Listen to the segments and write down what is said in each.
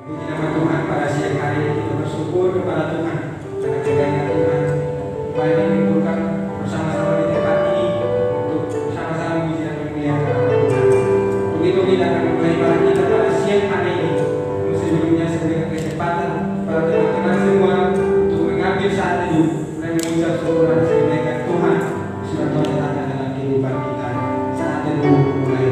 Puji nama Tuhan, pada siang hari ini kita bersyukur kepada Tuhan karena kiranya Tuhan kembali mengumpulkan bersama-sama di tempat ini untuk bersama-sama memuji dan memuliakan nama Tuhan. Begitu kita akan mulai ibadah kita pada siang hari ini. Sebelumnya saya berikan kesempatan pada teman-teman semua untuk mengambil saat teduh dan mengucap syukur atas kebaikan Tuhan sudah Tuhan nyatakan dalam kehidupan kita. Saat teduh mulai.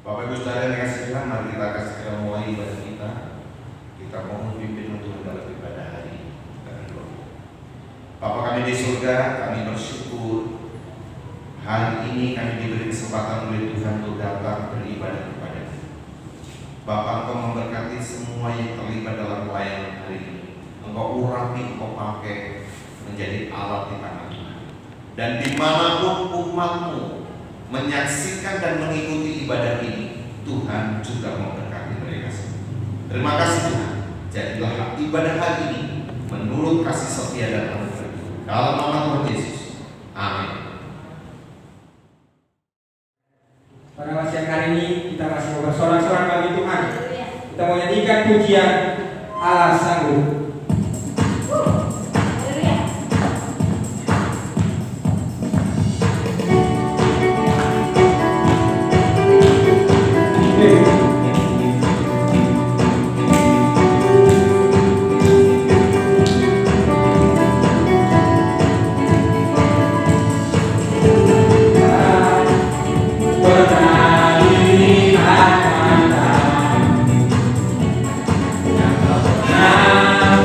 Bapak Ibu Saudara yang kasih Tuhan, mari kita akan segera mulai ibadah kita. Kita mohon pimpin untuk dalam ibadah hari ini. Bapa kami di surga, kami bersyukur hari ini kami diberi kesempatan oleh Tuhan untuk datang beribadah kepada-Mu. Bapa, Engkau memberkati semua yang terlibat dalam pelayanan hari ini. Engkau urapi, Engkau pakai menjadi alat di tangan Tuhan. Dan dimanapun umat-Mu menyaksikan dan mengikuti ibadah ini, Tuhan juga memberkati mereka semua. Terima kasih Tuhan. Jadilah ibadah hari ini menurut kasih setia dan anugerah. Dalam nama Tuhan Yesus. Amin. Pada siang hari ini kita masih mau bersorak-sorak bagi Tuhan. Kita mau nyanyikan pujian Allah sanggup. Nah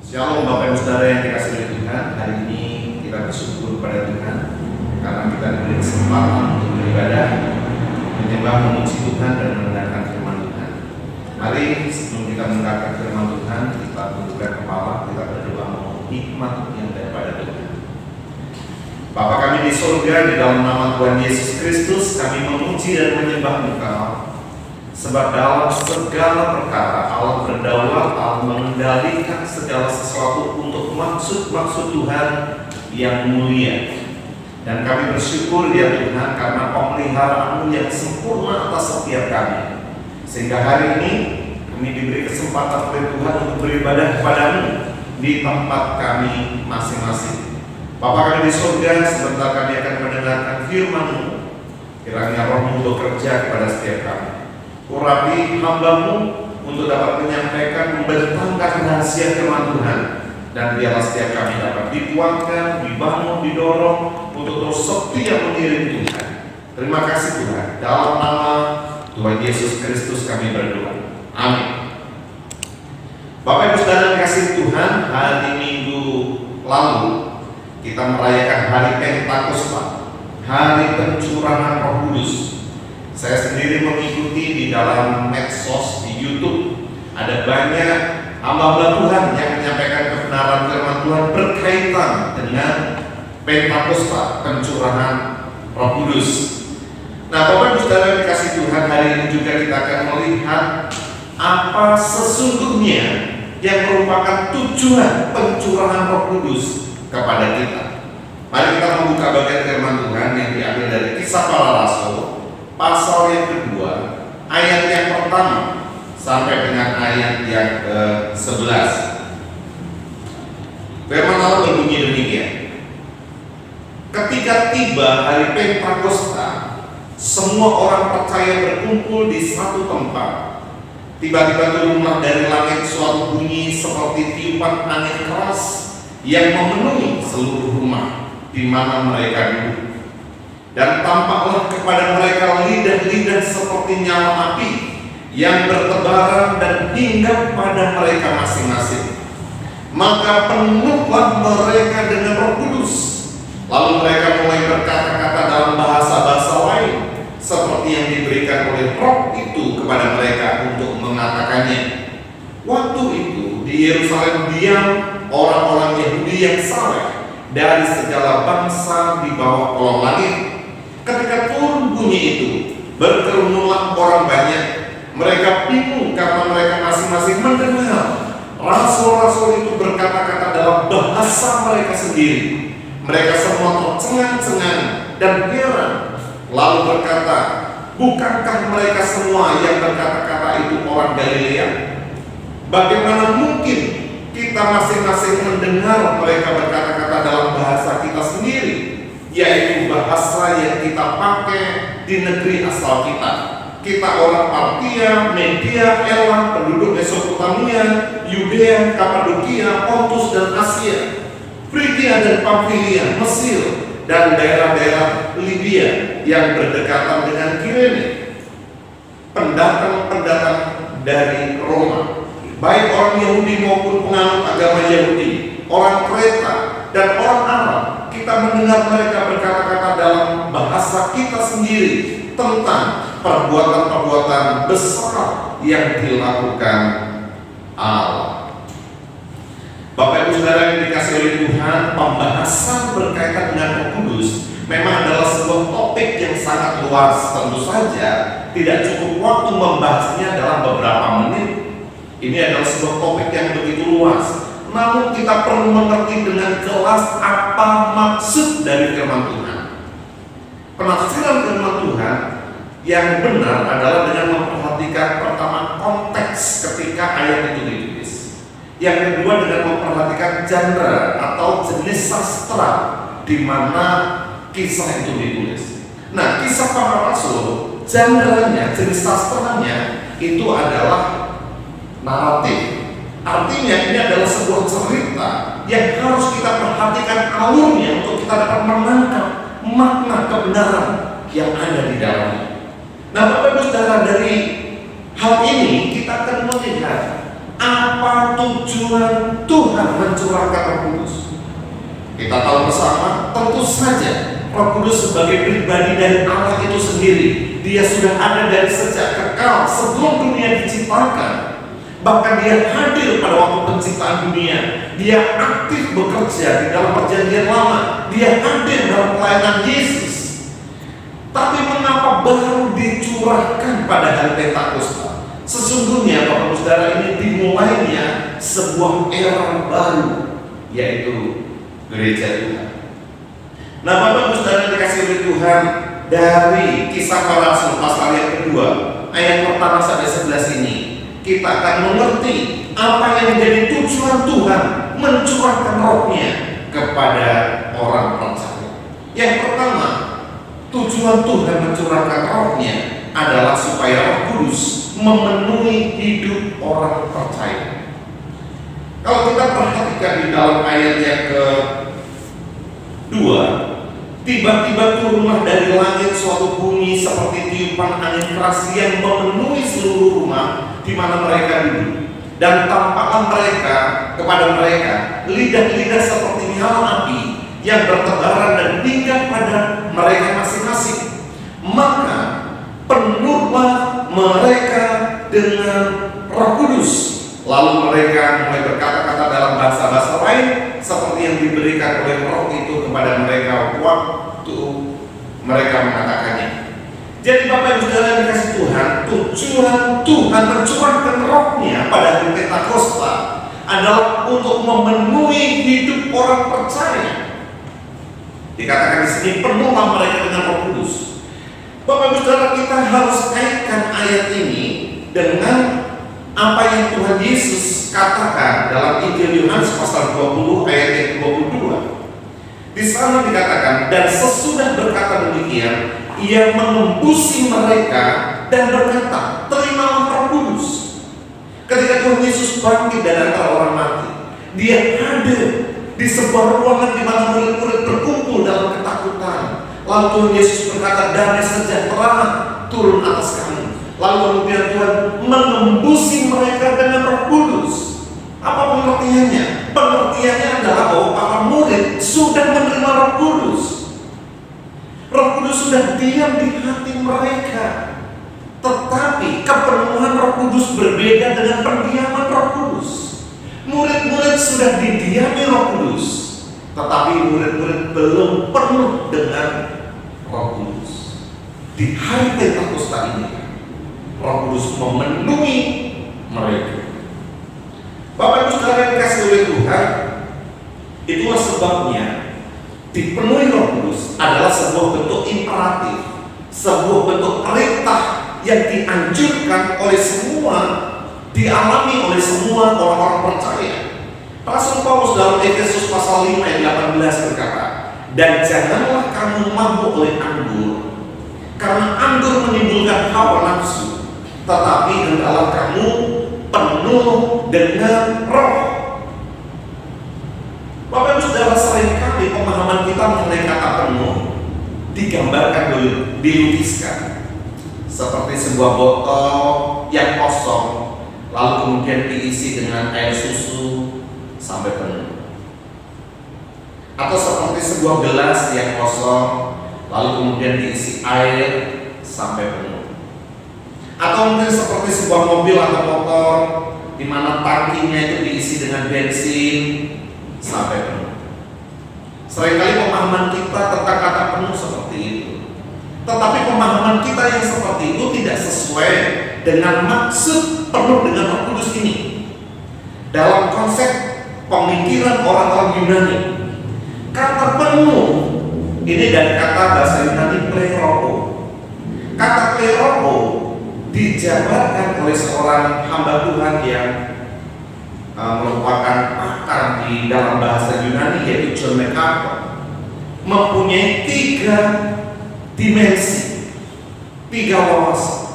Shalom Bapak Ibu Saudara yang dikasihi oleh Tuhan. Hari ini kita bersyukur kepada Tuhan karena kita diberi kesempatan untuk beribadah, menyembah, memuji Tuhan dan mendengarkan firman Tuhan. Mari sebelum kita mendengarkan firman Tuhan, kita tundukkan kepala, kita berdoa mohon hikmat yang daripada Tuhan. Bapa kami di surga, di dalam nama Tuhan Yesus Kristus, kami memuji dan menyembah Engkau. Sebab dalam segala perkara Allah berdaulat, Allah mengendalikan segala sesuatu untuk maksud-maksud Tuhan yang mulia. Dan kami bersyukur ya Tuhan karena pemeliharaan-Mu yang sempurna atas setiap kami. Sehingga hari ini kami diberi kesempatan oleh Tuhan untuk beribadah kepada-Mu di tempat kami masing-masing. Bapa kami di surga, sebentar kami akan mendengarkan firman-Mu. Kiranya Roh-Mu bekerja kepada setiap kami. Urapi hamba-Mu, untuk dapat menyampaikan, membentangkan rahasia firman Tuhan. Dan biarlah setiap kami dapat dikuatkan, dibangun, didorong untuk terus setia mengiring Tuhan. Terima kasih Tuhan. Dalam nama Tuhan Yesus Kristus kami berdoa. Amin. Bapak Ibu Saudara yang kasih Tuhan, hari Minggu lalu kita merayakan hari Pentakosta, hari pencurahan Roh Kudus. Saya sendiri mengikuti di dalam medsos, di YouTube. Ada banyak hamba-hamba Tuhan yang menyampaikan kebenaran firman Tuhan berkaitan dengan Pentakosta, pencurahan Roh Kudus. Nah, Bapak Ibu Saudara yang dikasih Tuhan, hari ini juga kita akan melihat apa sesungguhnya yang merupakan tujuan pencurahan Roh Kudus kepada kita. Mari kita membuka bagian firman Tuhan yang diambil dari Kisah Para Rasul, pasal yang kedua, ayat yang pertama sampai dengan ayat yang ke-11. Firman Allah berbunyi demikian. Ketika tiba hari Pentakosta, semua orang percaya berkumpul di satu tempat. Tiba-tiba turunlah dari langit suatu bunyi seperti tiupan angin keras yang memenuhi seluruh rumah di mana mereka duduk. Dan tampaklah kepada mereka lidah-lidah seperti nyala api yang bertebaran dan hinggap pada mereka masing-masing. Maka penuhlah mereka dengan Roh Kudus. Lalu mereka mulai berkata-kata dalam bahasa-bahasa lain seperti yang diberikan oleh Roh itu kepada mereka untuk mengatakannya. Waktu itu di Yerusalem diam orang-orang Yahudi yang saleh dari segala bangsa di bawah kolong langit. Ketika turun bunyi itu, berkerumunlah orang banyak. Mereka bingung karena mereka masing-masing mendengar rasul-rasul itu berkata-kata dalam bahasa mereka sendiri. Mereka semua tercengang-cengang dan heran, lalu berkata, bukankah mereka semua yang berkata-kata itu orang Galilea? Bagaimana mungkin kita masing-masing mendengar mereka berkata-kata dalam bahasa kita sendiri, yaitu bahasa yang kita pakai di negeri asal kita. Kita orang Partia, Media, Elam, penduduk Mesopotamia, Yudea, Kapadokia, Pontus dan Asia, Frigia dan Pamfilia, Mesir, dan daerah-daerah Libya yang berdekatan dengan Kirene. Pendatang-pendatang dari Roma, baik orang Yahudi maupun penganut agama Yahudi, orang Kreta dan orang Arab, kita mendengar mereka berkata-kata dalam bahasa kita sendiri tentang perbuatan-perbuatan besar yang dilakukan Allah. Bapak Ibu Saudara yang dikasih oleh Tuhan, pembahasan berkaitan dengan Roh Kudus memang adalah sebuah topik yang sangat luas. Tentu saja tidak cukup waktu membahasnya dalam beberapa menit. Ini adalah sebuah topik yang begitu luas. Namun kita perlu mengerti dengan jelas apa maksud dari firman Tuhan. Penafsiran firman Tuhan yang benar adalah dengan memperhatikan pertama konteks ketika ayat itu ditulis. Yang kedua dengan memperhatikan genre atau jenis sastra di mana kisah itu ditulis. Nah, Kisah Para Rasul, genre-nya, jenis sastranya itu adalah naratif. Artinya ini adalah sebuah cerita yang harus kita perhatikan alurnya untuk kita dapat menangkap makna kebenaran yang ada di dalamnya. Nah, Bapak Ibu Saudara, dari hal ini kita akan melihat apa tujuan Tuhan mencurahkan Roh Kudus. Kita tahu bersama, tentu saja Roh Kudus sebagai pribadi dari Allah itu sendiri, dia sudah ada dari sejak kekal sebelum dunia diciptakan. Bahkan dia hadir pada waktu penciptaan dunia. Dia aktif bekerja di dalam perjanjian lama. Dia hadir dalam pelayanan Yesus. Tapi mengapa baru dicurahkan pada hari Pentakosta? Sesungguhnya Bapak Ibu Saudara, ini dimulainya sebuah era baru, yaitu gereja Tuhan. Nah, Bapak Ibu Saudara dikasih oleh Tuhan, dari Kisah Para Rasul pasal yang kedua ayat pertama sampai 11 ini, kita akan mengerti apa yang menjadi tujuan Tuhan mencurahkan Roh-Nya kepada orang percaya. Yang pertama, tujuan Tuhan mencurahkan Roh-Nya adalah supaya Roh Kudus memenuhi hidup orang percaya. Kalau kita perhatikan di dalam ayat yang kedua, tiba-tiba turunlah dari langit suatu bunyi seperti tiupan angin keras yang memenuhi seluruh rumah di mana mereka duduk. Dan tampaklah kepada mereka lidah-lidah seperti nyala api yang bertebaran dan tinggal pada mereka masing-masing. Maka penuhlah mereka dengan Roh Kudus. Lalu mereka mulai berkata-kata dalam bahasa-bahasa lain seperti yang diberikan oleh Roh itu kepada mereka waktu mereka mengatakannya. Jadi Bapak Ibu Saudara yang dikasih Tuhan, tujuan Tuhan mencurahkan Roh-Nya pada hari Pentakosta adalah untuk memenuhi hidup orang percaya. Dikatakan di sini penuhlah mereka dengan Roh Kudus. Bapak Ibu Saudara, kita harus kaitkan ayat ini dengan apa yang Tuhan Yesus katakan dalam Injil Yohanes pasal 20 ayat yang 22. Di sana dikatakan, dan sesudah berkata demikian, ia mengembusi mereka dan berkata, terimalah Roh Kudus. Ketika Tuhan Yesus bangkit dari antara orang mati, dia ada di sebuah ruangan di mana murid-murid berkumpul dalam ketakutan. Lalu Tuhan Yesus berkata, damai sejahtera turun atas kami. Lalu kemudian Tuhan mengembusi mereka dengan Roh Kudus. Apa pengertiannya? Pengertiannya adalah bahwa para murid sudah menerima Roh Kudus. Roh Kudus sudah diam di hati mereka. Tetapi kepenuhan Roh Kudus berbeda dengan pendiaman Roh Kudus. Murid-murid sudah didiami Roh Kudus, tetapi murid-murid belum penuh dengan Roh Kudus. Di hari Pentakosta ini, Roh Kudus memenuhi mereka. Bapak Ibu Saudara yang dikasihi oleh Tuhan, itulah sebabnya dipenuhi Roh Kudus adalah sebuah bentuk imperatif, sebuah bentuk perintah yang dianjurkan oleh semua, dialami oleh semua orang-orang percaya. Rasul Paulus dalam Efesus pasal 5 ayat 18 berkata, dan janganlah kamu mabuk oleh anggur, karena anggur menimbulkan hawa nafsu, tetapi hendaklah kamu penuh dengan Roh. Bapak Ibu Saudara, seringkali pemahaman kita mengenai kata penuh digambarkan dulu, dilukiskan seperti sebuah botol yang kosong, lalu kemudian diisi dengan air susu sampai penuh, atau seperti sebuah gelas yang kosong, lalu kemudian diisi air sampai penuh, atau mungkin seperti sebuah mobil atau motor di mana tangkinya itu diisi dengan bensin sampai penuh. Seringkali pemahaman kita tentang kata penuh seperti itu, tetapi pemahaman kita yang seperti itu tidak sesuai dengan maksud penuh dengan Roh Kudus ini. Dalam konsep pemikiran orang-orang Yunani, kata penuh ini dari kata bahasa Yunani pleroo. Kata pleroo dijabarkan oleh seorang hamba Tuhan yang merupakan pakar di dalam bahasa Yunani, yaitu John MacArthur, mempunyai 3 dimensi, 3 wawasan.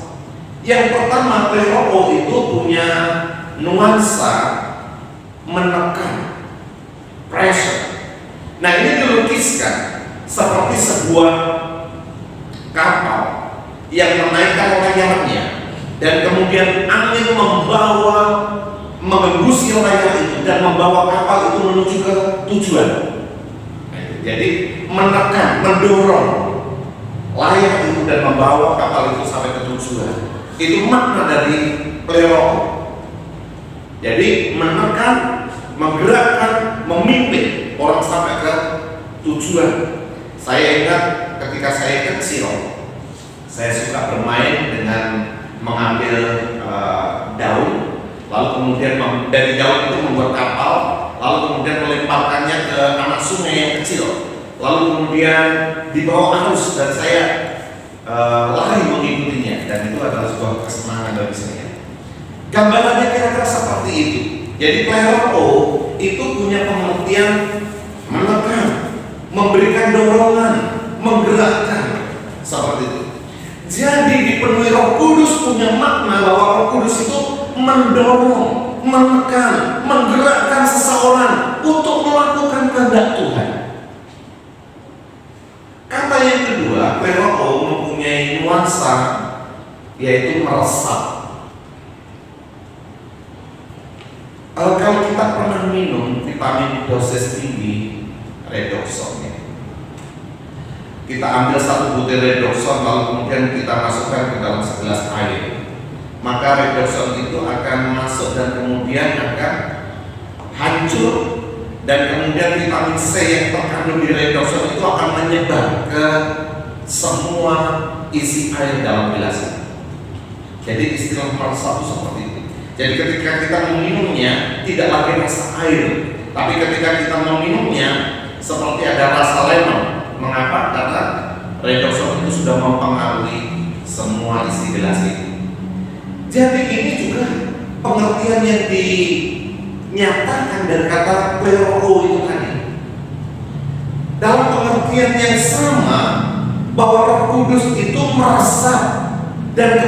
Yang pertama, pleroo itu punya nuansa menekan, pressure. Nah, ini dilukiskan seperti sebuah kapal yang menaikkan layarnya, dan kemudian angin mengembusi layar itu dan membawa kapal itu menuju ke tujuan. Jadi menekan, mendorong layar itu dan membawa kapal itu sampai ke tujuan. Itu makna dari pleroo. Jadi menekan, menggerakkan, memimpin orang sampai ke tujuan. Saya ingat ketika saya kecil, saya suka bermain dengan mengambil daun, lalu kemudian dari daun itu membuat kapal, lalu kemudian melemparkannya ke anak sungai yang kecil, lalu kemudian dibawa arus dan saya lari mengikutinya, dan itu adalah sebuah kesenangan bagi saya. Gambarannya kira-kira seperti itu. Jadi pleroo itu punya pengertian menekan, memberikan dorongan, menggerakkan, seperti itu. Jadi dipenuhi Roh Roh Kudus punya makna bahwa Roh Kudus itu mendorong, menekan, menggerakkan seseorang untuk melakukan kehendak Tuhan. Kata yang kedua, pleroo mempunyai nuansa, yaitu meresap. Kalau kita pernah minum vitamin dosis tinggi, redoxon, kita ambil satu butir redoxon lalu kemudian kita masukkan ke dalam segelas air, maka redoxon itu akan masuk dan kemudian akan hancur, dan kemudian vitamin C yang terkandung di redoxon itu akan menyebar ke semua isi air dalam gelas. Jadi istilah meresap itu seperti itu. Jadi ketika kita meminumnya tidak lagi rasa air, tapi ketika kita meminumnya seperti ada rasa lemon. Mengapa? Karena redoxon itu sudah mempengaruhi semua isi gelas itu. Jadi ini juga pengertian yang dinyatakan dari kata pleroo itu tadi. Dalam pengertian yang sama, bahwa Roh Kudus itu meresap dan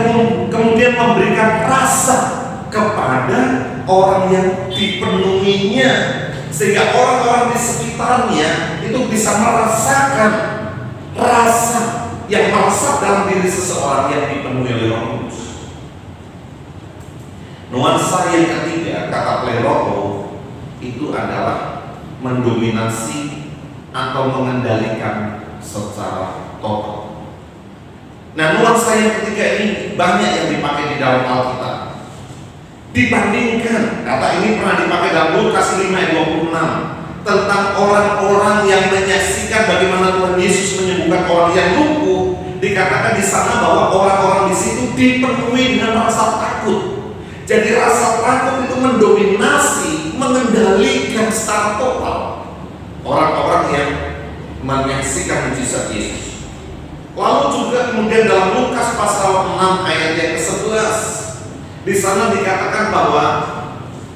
kemudian memberikan rasa kepada orang yang dipenuhinya, sehingga orang-orang di sekitarnya itu bisa merasakan rasa yang meresap dalam diri seseorang yang dipenuhi oleh Roh Kudus. Nuansa yang ketiga, kata pleroo itu adalah mendominasi atau mengendalikan secara total. Nah, nuansa yang ketiga ini banyak yang dipakai di dalam Alkitab. Dibandingkan, kata ini pernah dipakai dalam Lukas 5 ayat 26 tentang orang-orang yang menyaksikan bagaimana Tuhan Yesus menyembuhkan orang yang lumpuh. Dikatakan di sana bahwa orang-orang di situ dipenuhi dengan rasa takut. Jadi rasa takut itu mendominasi, mengendalikan secara total orang-orang yang menyaksikan mujizat Yesus. Lalu juga kemudian dalam Lukas pasal 6 ayat yang ke-11, di sana dikatakan bahwa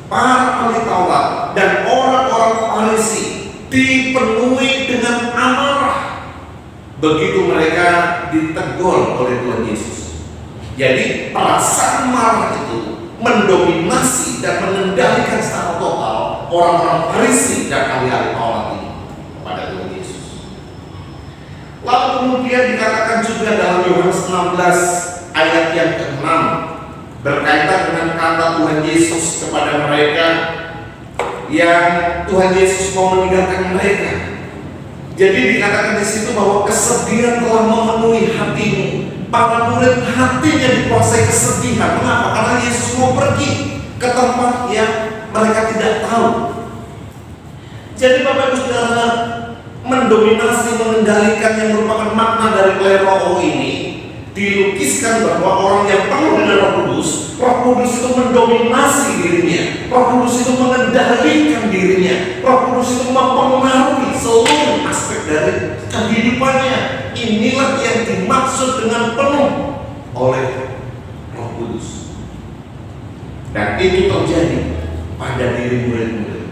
para ahli Taurat dan orang-orang Farisi dipenuhi dengan amarah begitu mereka ditegur oleh Tuhan Yesus. Jadi perasaan marah itu mendominasi dan mengendalikan secara total orang-orang Farisi dan ahli-ahli Taurat ini kepada Tuhan Yesus. Lalu kemudian dikatakan juga dalam Yohanes 16 ayat yang ke-6 berkaitan dengan kata Tuhan Yesus kepada mereka yang Tuhan Yesus mau meninggalkan mereka. Jadi dikatakan di situ bahwa kesedihan telah memenuhi hatimu. Para murid hatinya dikuasai kesedihan. Mengapa? Karena Yesus mau pergi ke tempat yang mereka tidak tahu. Jadi Bapak Ibu Saudara, mendominasi, mengendalikan yang merupakan makna dari pleroo ini dilukiskan bahwa orang yang penuh dengan Roh Kudus, Roh Kudus itu mendominasi dirinya, Roh Kudus itu mengendalikan dirinya, Roh Kudus itu mempengaruhi seluruh aspek dari kehidupannya. Inilah yang dimaksud dengan penuh oleh Roh Kudus. Dan itu terjadi pada diri murid-murid.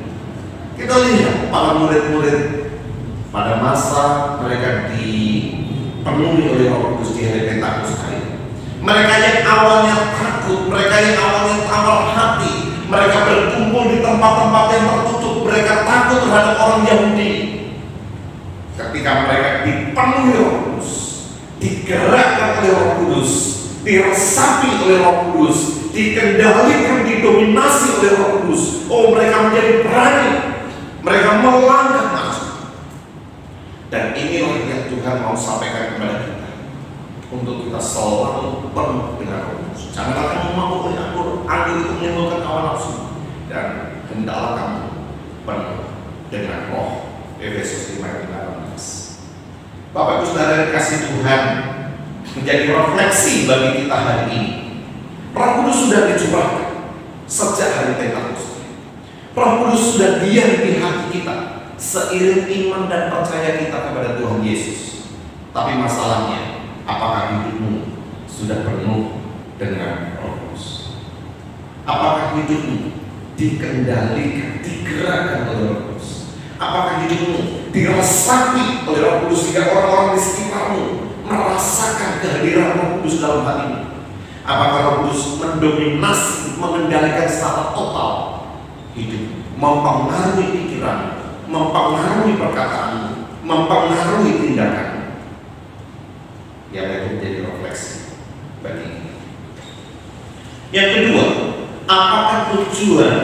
Kita lihat para murid-murid pada masa mereka dipenuhi oleh Roh Kudus di hari Pentakosta kali. Mereka yang awalnya takut, mereka yang awalnya tawar hati, mereka berkumpul di tempat-tempat yang tertutup, mereka takut terhadap orang Yahudi. Ketika mereka dipenuhi Roh Kudus, digerakkan oleh Roh Kudus, diresapi oleh Roh Kudus, dikendalikan, didominasi oleh Roh Kudus, oh mereka menjadi berani, mereka melangkah maju. Dan inilah yang Tuhan mau sampaikan kepada kita, untuk kita selalu penuh dengan Roh Kudus. Janganlah kamu memabukkan anggur itu menimbulkan hawa nafsu, dan hendaklah kamu penuh dengan Roh. Efesus 5 ayat 18. Bapak Ibu Saudara yang kasih Tuhan, menjadi refleksi bagi kita hari ini. Roh Kudus sudah dicurahkan sejak hari Pentakosta. Roh Kudus sudah diam di hati kita seiring iman dan percaya kita kepada Tuhan Yesus. Tapi masalahnya, apakah hidupmu sudah penuh dengan Roh Kudus? Apakah hidupmu dikendalikan, digerakkan oleh Roh Kudus? Apakah hidupmu diresapi oleh Roh Kudus sehingga orang-orang di sekitarmu merasakan kehadiran Roh Kudus dalam hatimu? Apakah Roh Kudus mendominasi, mengendalikan secara total hidup, mempengaruhi pikiran, mempengaruhi perkataan, mempengaruhi tindakan? Yang itu menjadi refleksi bagi kita. Yang kedua, apakah tujuan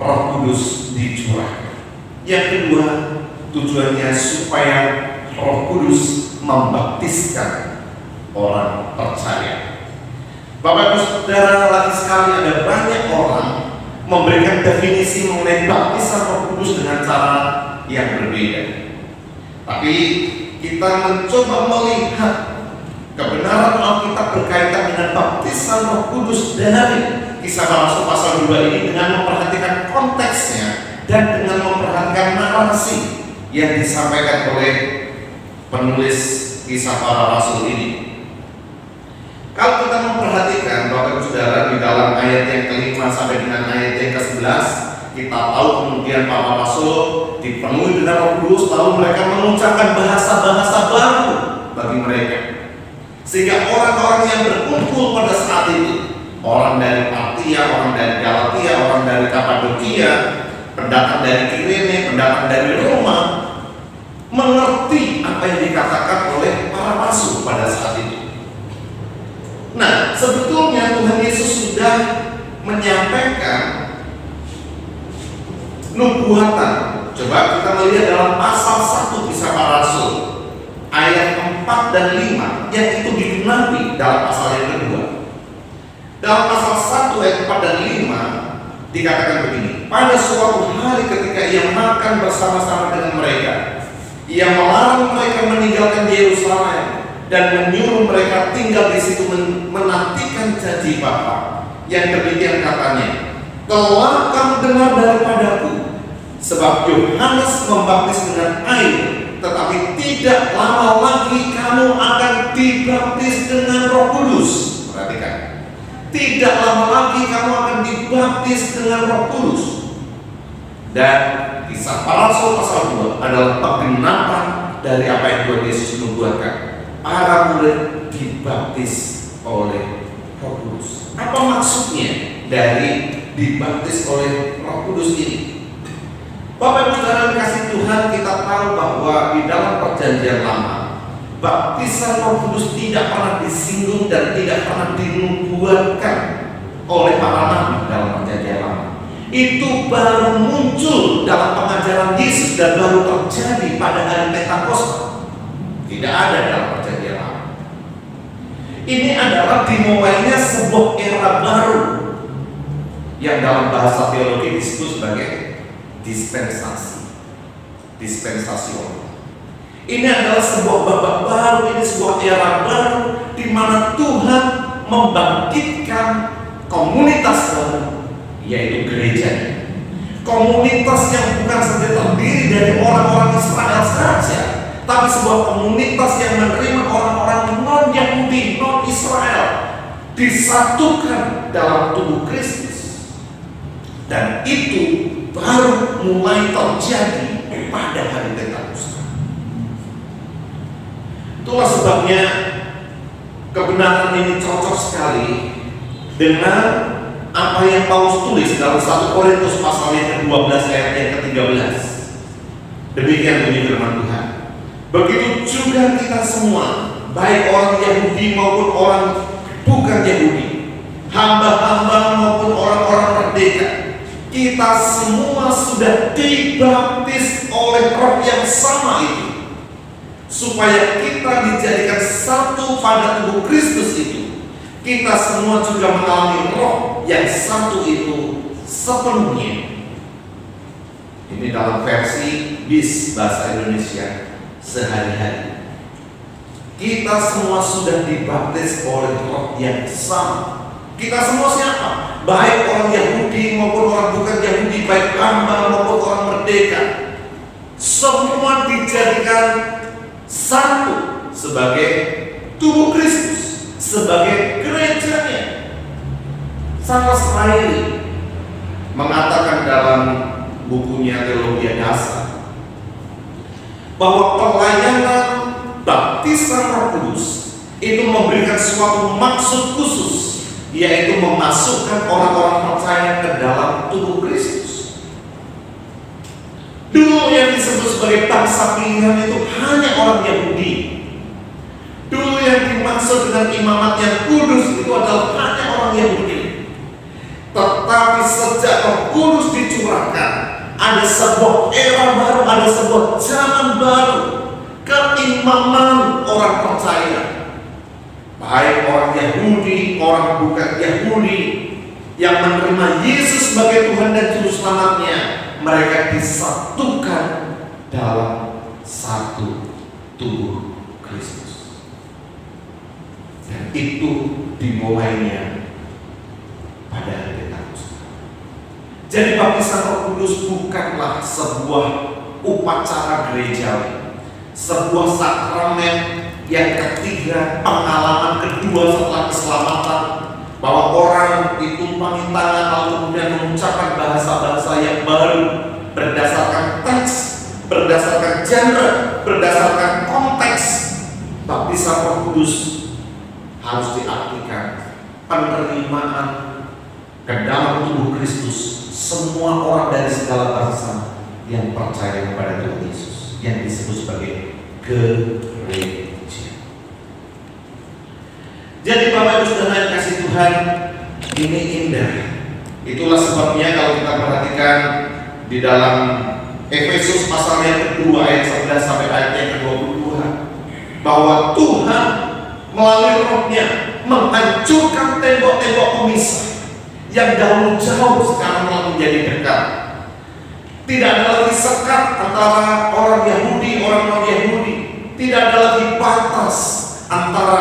Roh Kudus dicurahkan? Yang kedua, tujuannya supaya Roh Kudus membaptiskan orang percaya. Bapak Ibu Saudara, lagi sekali ada banyak orang memberikan definisi mengenai baptisan Roh Kudus dengan cara yang berbeda. Tapi kita mencoba melihat kebenaran Alkitab berkaitan dengan baptisan Roh Kudus dari Kisah Para Rasul pasal 2 ini dengan memperhatikan konteksnya dan dengan memperhatikan narasi yang disampaikan oleh penulis Kisah Para Rasul ini. Kalau kita memperhatikan Bapak Ibu Saudara di dalam ayat yang ke-5 sampai dengan ayat yang ke-11, kita tahu kemudian para rasul dipenuhi dengan Roh Kudus, lalu mereka mengucapkan bahasa-bahasa baru bagi mereka. Sehingga orang-orang yang berkumpul pada saat itu, orang dari Partia, orang dari Galatia, orang dari Kapadokia, pendatang dari Kirene, pendatang dari Roma, mengerti apa yang dikatakan oleh para rasul pada saat itu. Nah, sebetulnya Tuhan Yesus sudah menyampaikan nubuatan. Coba kita melihat dalam pasal 1 Kisah Para Rasul ayat 4 dan 5 yang itu digenapi dalam pasal yang kedua. Dalam pasal 1 ayat 4 dan 5 dikatakan begini: pada suatu hari ketika ia makan bersama-sama dengan mereka, ia melarang mereka meninggalkan Yerusalem dan menyuruh mereka tinggal di situ menantikan janji Bapa. Yang demikian katanya, telah kamu dengar daripadaku, sebab Yohanes membaptis dengan air, tetapi tidak lama lagi kamu akan dibaptis dengan Roh Kudus. Perhatikan, tidak lama lagi kamu akan dibaptis dengan Roh Kudus. Dan Kisah Para Rasul pasal 2 adalah penggenapan dari apa yang Tuhan Yesus nubuatkan. Para murid dibaptis oleh Roh Kudus. Apa maksudnya dari dibaptis oleh Roh Kudus ini? Bapak Ibu Saudara kasih Tuhan, kita tahu bahwa di dalam Perjanjian Lama baptisan Roh Kudus tidak pernah disinggung dan tidak pernah dinubuatkan oleh para nabi dalam Perjanjian Lama. Itu baru muncul dalam pengajaran Yesus dan baru terjadi pada hari Pentakosta. Tidak ada dalam Perjanjian Lama. Ini adalah dimulainya sebuah era baru yang dalam bahasa teologi disebut sebagai dispensasi. Dispensasional. Ini adalah sebuah babak baru, ini sebuah era baru di mana Tuhan membangkitkan komunitas baru, yaitu gereja. Komunitas yang bukan saja terdiri dari orang-orang Israel saja, tapi sebuah komunitas yang menerima orang-orang non-Yahudi, non-Israel, disatukan dalam tubuh Kristus. Dan itu baru mulai terjadi pada hari Pentakosta. Itulah sebabnya kebenaran ini cocok sekali dengan apa yang Paulus tulis dalam 1 Korintus pasal yang ke-12 ayat yang ke-13. Demikian bunyi firman Tuhan. Begitu juga kita semua, baik orang Yahudi maupun orang bukan Yahudi, hamba-hamba maupun orang-orang merdeka, kita semua sudah dibaptis oleh Roh yang sama itu, supaya kita dijadikan satu pada tubuh Kristus itu. Kita semua juga mengalami Roh yang satu itu sepenuhnya. Ini dalam versi BIS bahasa Indonesia sehari-hari. Kita semua sudah dibaptis oleh Roh yang sama. Kita semua siapa? Baik orang Yahudi maupun orang bukan Yahudi, baik hamba maupun orang merdeka, semua dijadikan satu sebagai tubuh Kristus, sebagai gerejanya. Charles Riley mengatakan dalam bukunya Teologia Dasar bahwa pelayanan baptisan Roh Kudus itu memberikan suatu maksud khusus, yaitu memasukkan orang-orang percaya ke dalam tubuh Kristus. Dulu yang disebut sebagai bangsa pilihan itu hanya orang Yahudi. Dulu yang dimaksud dengan imamat yang kudus itu adalah hanya orang Yahudi. Tetapi sejak Roh Kudus dicurahkan, ada sebuah era baru, ada sebuah zaman baru, keimaman orang percaya. Baik orang Yahudi, orang bukan Yahudi, yang menerima Yesus sebagai Tuhan dan Juru Selamatnya, mereka disatukan dalam satu tubuh Kristus. Dan itu dimulainya pada hari Pentekosta. Jadi baptisan Roh Kudus bukanlah sebuah upacara gerejawi, sebuah sakramen yang ketiga, pengalaman kedua setelah keselamatan, bahwa orang ditumpangi tangan lalu kemudian mengucapkan bahasa-bahasa yang baru berdasarkan teks, berdasarkan genre, berdasarkan konteks. Baptisan Roh Kudus harus diartikan penerimaan ke dalam tubuh Kristus semua orang dari segala bangsa yang percaya kepada Tuhan Yesus, yang disebut sebagai gereja. Jadi Bapak Ibu Saudara yang kasih Tuhan, ini indah. Itulah sebabnya kalau kita perhatikan di dalam Efesus pasal yang kedua ayat 11 sampai ayat yang ke-22, bahwa Tuhan melalui Roh-Nya menghancurkan tembok-tembok pemisah yang dahulu jauh sekarang telah menjadi dekat. Tidak ada lagi sekat antara orang Yahudi, orang non-Yahudi. Tidak ada lagi batas antara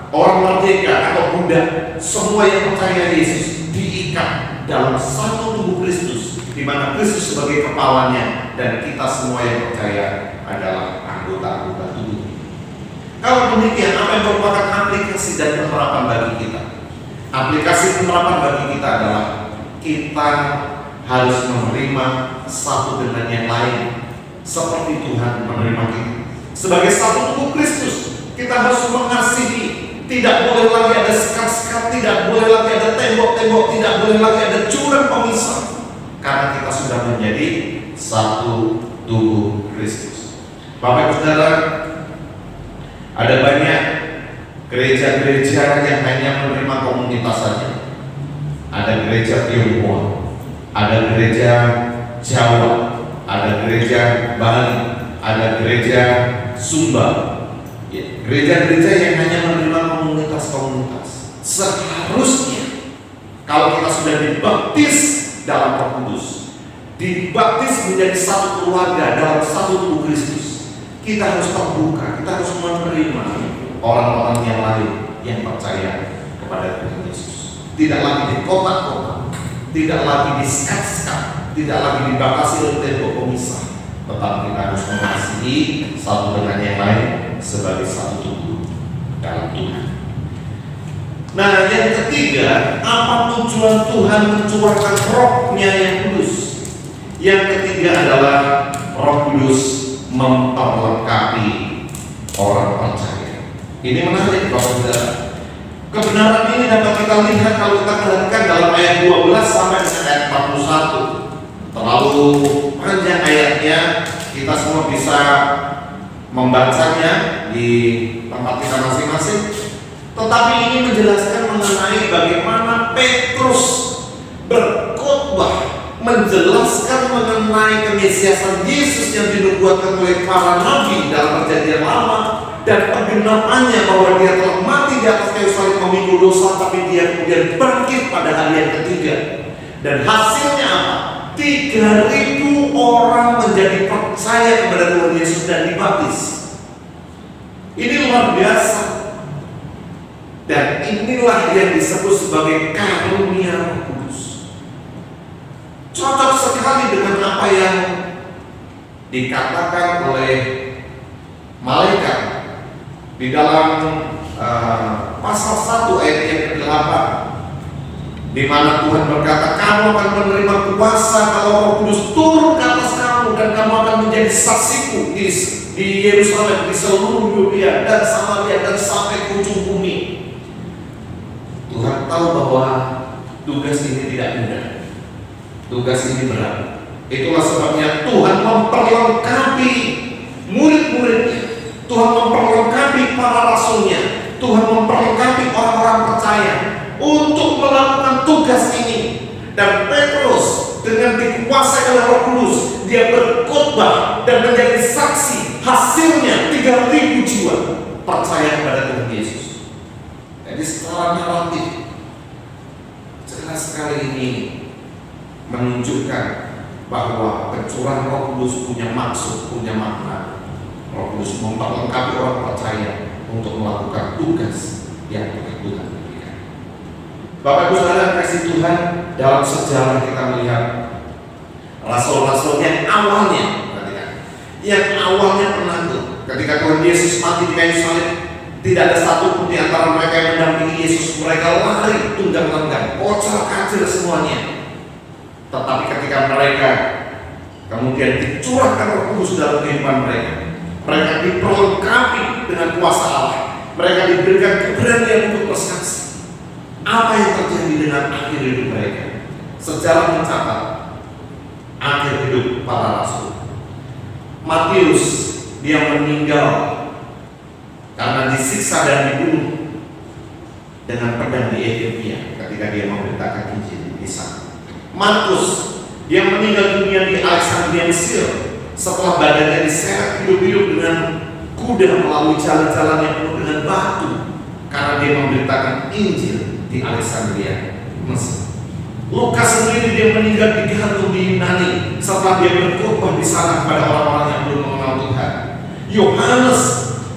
orang merdeka atau budak. Semua yang percaya Yesus diikat dalam satu tubuh Kristus, di mana Kristus sebagai kepalanya dan kita semua yang percaya adalah anggota-anggota tubuh. Kalau demikian, apa yang merupakan aplikasi dan penerapan bagi kita? Aplikasi penerapan bagi kita adalah kita harus menerima satu dengan yang lain seperti Tuhan menerima kita. Sebagai satu tubuh Kristus, kita harus mengasihi. Tidak boleh lagi ada sekat-sekat, tidak boleh lagi ada tembok-tembok, tidak boleh lagi ada jurang pemisah, karena kita sudah menjadi satu tubuh Kristus. Bapak Ibu Saudara, ada banyak gereja-gereja yang hanya menerima komunitas saja. Ada gereja Tionghoa, ada gereja Jawa, ada gereja Bali, ada gereja Sumba. Gereja-gereja yang hanya menerima komunitas-komunitas. Seharusnya kalau kita sudah dibaptis dalam Roh Kudus, dibaptis menjadi satu keluarga dalam satu tubuh Kristus, kita harus terbuka, kita harus menerima orang-orang yang lain yang percaya kepada Tuhan Yesus. Tidak lagi di kotak-kotak, tidak lagi di sekat-sekat, tidak lagi dibatasi oleh tembok pemisah, tetapi kita harus mengasihi satu dengan yang lain sebagai satu tubuh dalam Tuhan. Nah, yang ketiga, apa tujuan Tuhan mencurahkan Roh-Nya yang kudus? Yang ketiga adalah Roh Kudus memperlengkapi orang percaya. Ini menarik Bapak Saudara. Kebenaran ini dapat kita lihat kalau kita perhatikan dalam ayat 12 sampai ayat 41. Terlalu panjang ayatnya, kita semua bisa membacanya di tempat kita masing-masing. Tetapi ini menjelaskan mengenai bagaimana Petrus berkhotbah, menjelaskan mengenai kemesiasan Yesus yang dinubuatkan oleh para nabi dalam Perjanjian Lama, dan penggenapannya bahwa dia telah mati di atas kayu salib memikul dosa, tapi dia kemudian bangkit pada hari yang ketiga. Dan hasilnya apa? 3.000 orang menjadi percaya kepada Tuhan Yesus dan dibaptis. Ini luar biasa. Dan inilah yang disebut sebagai karunia Roh Kudus. Cocok sekali dengan apa yang dikatakan oleh malaikat di dalam pasal 1 ayat yang ke-8, di mana Tuhan berkata, kamu akan menerima kuasa kalau Roh Kudus turun ke atas kamu, dan kamu akan menjadi saksiku di di Yerusalem, di seluruh Yudea dan Samaria dan sampai ke ujung bumi. Tuhan tahu bahwa tugas ini tidak mudah. Tugas ini berat. Itulah sebabnya Tuhan memperlengkapi murid-muridnya. Tuhan memperlengkapi para rasulnya. Tuhan memperlengkapi orang-orang percaya untuk melakukan tugas ini. Dan Petrus dengan dikuasai oleh Roh Kudus, dia berkhotbah dan menjadi saksi. Hasilnya 3.000 jiwa percaya kepada Tuhan Yesus. Jadi secara naratif jelas sekali ini menunjukkan bahwa pencurahan Roh Kudus punya maksud, punya makna. Roh Kudus memperlengkapi orang percaya untuk melakukan tugas yang Tuhan berikan. Bapak Ibu Saudara kasih Tuhan, dalam sejarah kita melihat rasul-rasul yang awalnya penangguh. Ketika Tuhan Yesus mati di kayu salib, tidak ada satu pun di antara mereka yang mendampingi Yesus. Mereka lari tunggang-langgang, kocar-kacir semuanya. Tetapi ketika mereka kemudian dicurahkan Roh Kudus dalam kehidupan mereka, mereka diperlengkapi dengan kuasa Allah, mereka diberikan keberanian untuk bersaksi. Apa yang terjadi dengan akhir hidup mereka? Sejarah mencatat akhir hidup para rasul. Matius, dia meninggal karena disiksa dan dibunuh dengan pedang di Ethiopia ketika dia memberitakan Injil di sana. Markus, dia meninggal dunia di Alexandria, Mesir, setelah badannya diseret hidup-hidup dengan kuda melalui jalan-jalan yang penuh dengan batu karena dia memberitakan Injil di Alexandria, Mesir. Lukas sendiri, dia meninggal digantung di Yunani setelah dia berkhotbah di sana kepada orang-orang yang belum mengenal Tuhan. Yohanes,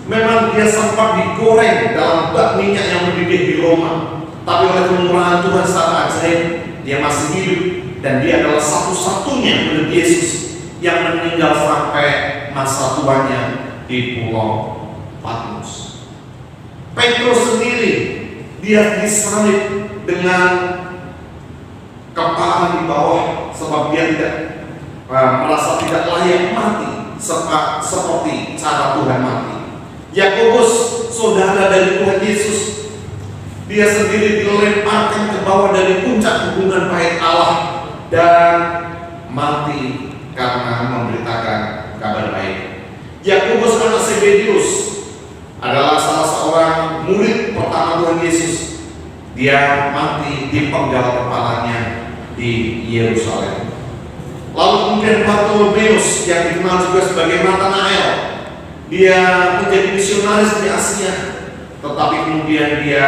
memang dia sempat digoreng dalam bak minyak yang mendidih di Roma, tapi oleh kemurahan Tuhan secara ajaib dia masih hidup, dan dia adalah satu-satunya murid Yesus yang meninggal sampai masa tuanya di Pulau Patmos. Petrus sendiri, dia disalib dengan kepala di bawah sebab dia tidak merasa tidak layak mati seperti cara Tuhan mati. Yakobus, saudara dari Tuhan Yesus, dia sendiri dilemparkan ke bawah dari puncak hubungan baik Allah dan mati karena memberitakan kabar baik. Yakobus anak Zebedius adalah salah seorang murid pertama Tuhan Yesus. Dia mati dipenggal kepalanya di Yerusalem. Lalu kemudian Bartolomeus yang dikenal juga sebagai Natanael, dia menjadi misionaris di Asia, tetapi kemudian dia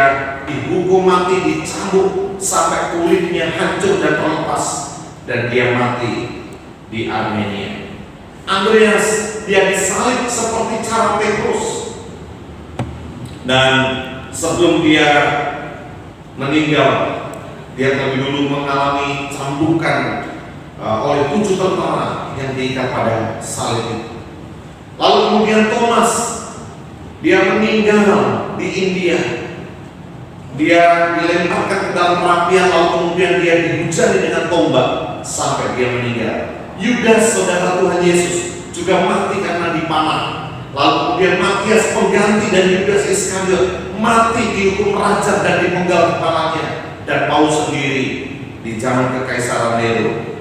dihukum mati, dicambuk sampai kulitnya hancur dan terlepas, dan dia mati di Armenia. Andreas, dia disalib seperti cara Petrus, dan sebelum dia meninggal, dia terlebih dulu mengalami cambukan oleh 7 tentara yang diikat pada salib itu. Lalu kemudian Thomas, dia meninggal di India. Dia dilemparkan ke dalam perapian, lalu kemudian dia dihujani dengan tombak sampai dia meninggal. Yudas, saudara Tuhan Yesus, juga mati karena dipanah. Lalu kemudian Matias pengganti dan Yudas Iskariot mati dihukum rajam dan dipenggal kepalanya. Dan Paulus sendiri di zaman kekaisaran Nero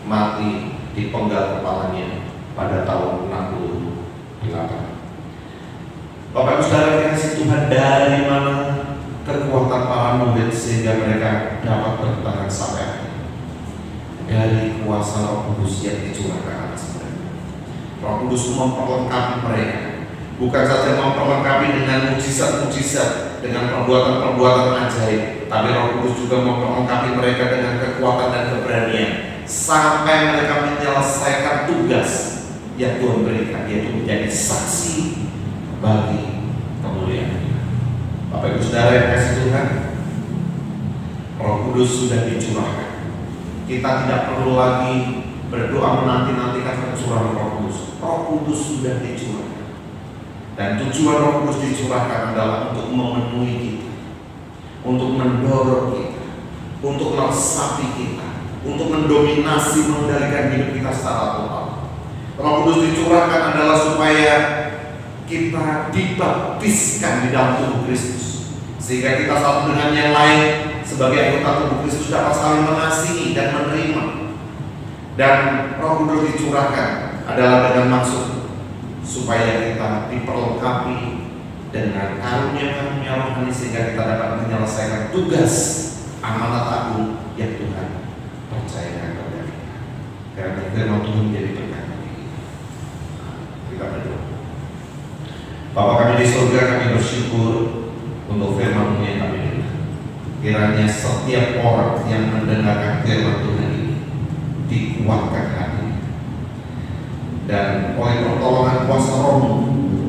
mati dipenggal kepalanya pada tahun 68. Bapak Ibu Saudara yang kasih Tuhan, dari mana kekuatan para murid sehingga mereka dapat bertahan sampai akhir? Dari kuasa Roh Kudus yang dicurahkan atas mereka. Roh Kudus memperlengkapi mereka, bukan saja memperlengkapi dengan mujizat-mujizat, dengan perbuatan-perbuatan ajaib, tapi Roh Kudus juga memperlengkapi mereka dengan kekuatan dan keberanian sampai mereka menyelesaikan tugas yang Tuhan berikan, yaitu menjadi saksi bagi kemuliaan Tuhan. Bapak Ibu Saudara yang kasih Tuhan, Roh Kudus sudah dicurahkan. Kita tidak perlu lagi berdoa menanti-nantikan pencurahan Roh Kudus. Roh Kudus sudah dicurahkan. Dan tujuan Roh Kudus dicurahkan adalah untuk memenuhi kita, untuk mendorong kita, untuk meresapi kita, untuk mendominasi, mengendalikan hidup kita secara total. Roh Kudus dicurahkan adalah supaya kita dibaptiskan di dalam tubuh Kristus, sehingga kita satu dengan yang lain sebagai anggota tubuh Kristus dapat saling mengasihi dan menerima. Dan Roh Kudus dicurahkan adalah dengan maksud supaya kita diperlengkapi dengan karunia-karunia rohani, sehingga kita dapat menyelesaikan tugas amanat agung yang Tuhan percayakan kepada kita. Karena firman Tuhan menjadi berkat bagi kita. Kita berdoa. Bapa kami di surga, kami bersyukur untuk firman-Mu yang kami dengar. Kiranya setiap orang yang mendengarkan firman Tuhan ini dikuatkan hati, dan oleh pertolongan kuasa Roh-Mu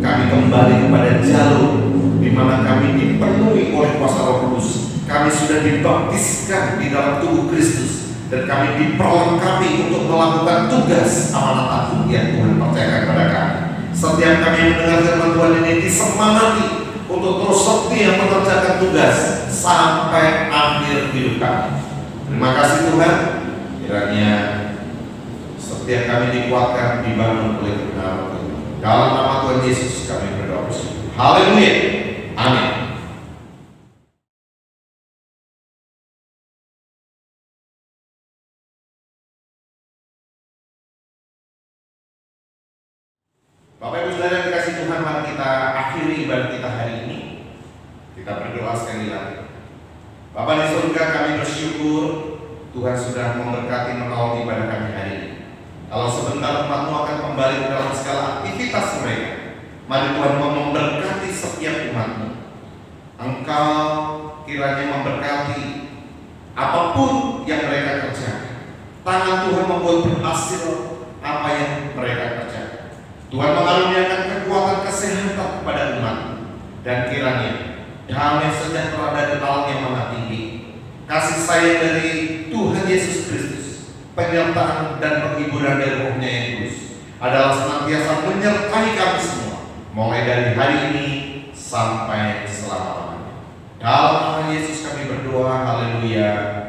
kami kembali kepada jalur di mana kami dipenuhi oleh kuasa Roh Kudus. Kami sudah dibaptiskan di dalam tubuh Kristus, dan kami diperlengkapi untuk melakukan tugas amanat agung yang Tuhan percayakan kepada kami. Setiap kami mendengar firman Tuhan ini disemangati untuk terus setia mengerjakan tugas sampai akhir hidup kami. Terima kasih Tuhan. Kiranya setiap kami dikuatkan, dibangun oleh kebenaran Tuhan. Dalam nama Tuhan Yesus kami berdoa. Haleluya. Amin. Bapak Ibu Saudara yang dikasih Tuhan, mari kita akhiri ibadah kita hari ini. Kita berdoa sekali lagi. Bapa di surga, kami bersyukur Tuhan sudah memberkati menolong ibadah kami hari ini. Kalau sebentar umat-Mu akan kembali ke dalam segala aktivitas mereka, mari Tuhan memberkati setiap umat-Mu. Engkau kiranya memberkati apapun yang mereka kerjakan. Tangan Tuhan membuat berhasil apa yang mereka kerjakan. Tuhan mengaruniakan kekuatan kesehatan kepada umat, dan kiranya damai sejahtera dari Allah yang Maha Tinggi, kasih sayang dari Tuhan Yesus Kristus, penyertaan dan penghiburan dari Roh-Nya yang kudus adalah senantiasa menyertai kami semua, mulai dari hari ini sampai selama-lamanya. Dalam nama Yesus kami berdoa. Haleluya.